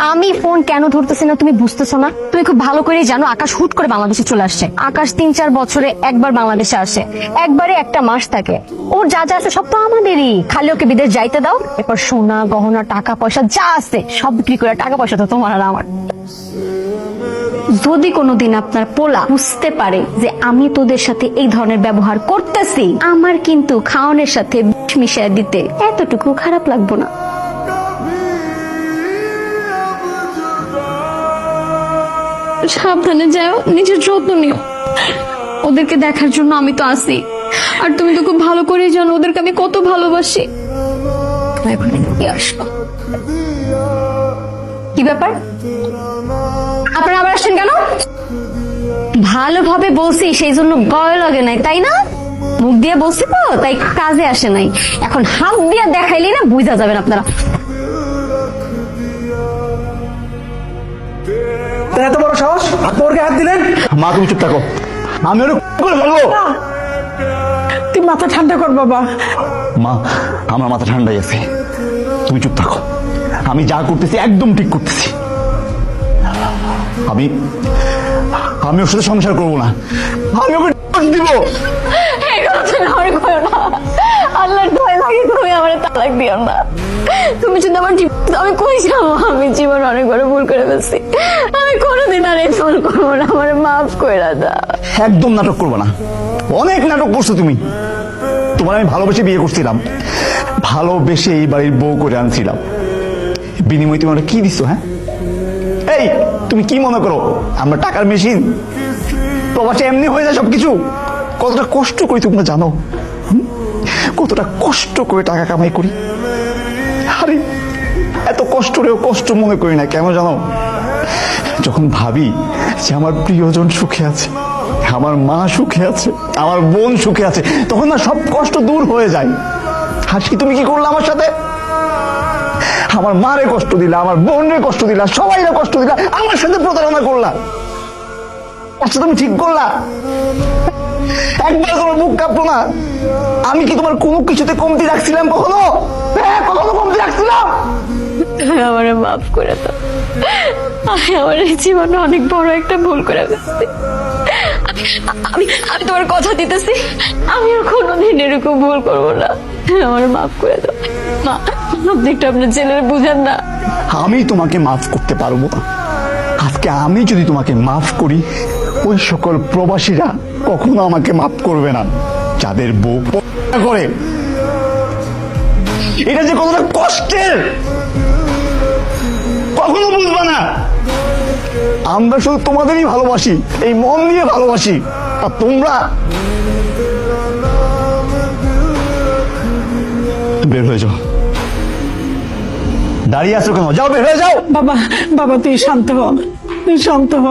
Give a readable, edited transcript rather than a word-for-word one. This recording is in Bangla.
আমি ফোন কেন ধরতেছি না তুমি বুঝতেছো না? তুমি খুব ভালো করেই জানো আকাশ হুট করে বাংলাদেশে চলে আসছে। আকাশ 3-4 বছরে একবার বাংলাদেশে আসে, একবারে একটা মাস থাকে। ওর যা যা আছে সব তো আমাদেরই, খালি ওকে বিদেশ যাইতে দাও। এরপর সোনা গহনা টাকা পয়সা যা আছে সব বিক্রি করে, টাকা পয়সা তো তোমার আর আমার। যদি কোনোদিন আপনার পোলা বুঝতে পারে যে আমি তোদের সাথে এই ধরনের ব্যবহার করতেছি, আমার কিন্তু খাওয়ানোর সাথে বিষ মিশিয়ে দিতে এতটুকু খারাপ লাগবো না। সাবধানে যাও, নিজের যত্ন নিও। ওদেরকে দেখার জন্য আমি তো আছি, আর তুমি তো খুব ভালো করেই জানো ওদেরকে আমি কত ভালোবাসি। কি ব্যাপার, আপনারা আবার আসছেন কেন? ভালোভাবে বলছি সেই জন্য গায়ে লাগে নাই, তাই না? মুখ দিয়ে বলছি তো তাই কাজে আসে নাই। এখন হাত দিয়ে দেখাইলেই না বুঝা যাবেন আপনারা। এত বড় সাহস, আপনি ওর গায়ে হাত দিলেন? মা তুমি চুপ থাকো, আমি ওর করে ফেলবো। তুই মাথা ঠান্ডা কর বাবা। মা আমার মাথা ঠান্ডাই আছে, তুমি চুপ থাকো। আমি যা করতেছি একদম ঠিক করতেছি। আমি আমি ওর সাথে সংসার করবো না, আমি ওকে ডিভোর্স দিব। আল্লাহর ভয় লাগে, তুমি আমার তালাক দিও না। তুমি যদি আমার আমি কই যাবো? আমি জীবন অনেক বড় ভুল করে ফেলছি, আমি কোনোদিন আর এই ভুল করবো না, আমার মাফ করে দাও। একদম নাটক করবো না, অনেক নাটক করছো তুমি। তোমার আমি ভালোবেসে বিয়ে করছিলাম, ভালোবেসে এই বাড়ির বউ করে আনছিলাম। বিনিময়ে তুমি কি দিচ্ছ? হ্যাঁ, এই তুমি কি মনে করো আমরা টাকার মেশিন? প্রবাসে এমনি হয়ে যায় সবকিছু। কতটা কষ্ট করি তোমরা জানো? কতটা কষ্ট করে টাকা কামাই করি। আরে এত কষ্টরেও কষ্ট মনে করি না, কেন জানো? যখন ভাবি যে আমার প্রিয়জন সুখে আছে, আমার মা সুখে আছে, আমার বোন সুখে আছে, তখন না সব কষ্ট দূর হয়ে যায়। আর তুমি কি করলে আমার সাথে? আমার মারে কষ্ট দিলা, আমার বোনরে কষ্ট দিলা, সবাইরে কষ্ট দিলা, আমার সাথে প্রতারণা করলা। আচ্ছা তুমি ঠিক করলা? একবার তোমার মুখ কাঁপলো না? আমি কি তোমার কোনো কিছুতে কমতি রাখছিলাম কখনো? হ্যাঁ, কখনো কমতি রাখছিলাম? আমারে মাফ করে দাও, আমি আমার এই জীবনে অনেক বড় একটা ভুল করে ফেলছি। আমি আমি তোমার কথা দিতেছি, আমি আর কোনোদিন এরকম ভুল করবো না। আমার মাফ করে দাও মা, আপনি একটু আপনার ছেলের বুঝেন না। আমি তোমাকে মাফ করতে পারবো না। আজকে আমি যদি তোমাকে মাফ করি, ওই সকল প্রবাসীরা কখনো আমাকে মাফ করবে না, যাদের বউ করে। এটা যে কতটা কষ্টের কখনো বুঝবা না। আমরা শুধু তোমাদেরই ভালোবাসি, এই মন দিয়ে ভালোবাসি, আর তোমরা বের হয়ে যাও। দাঁড়িয়ে আছো কেন? যাও, বের হয়ে যাও। বাবা বাবা তুই শান্ত হ, তুই শান্ত হ।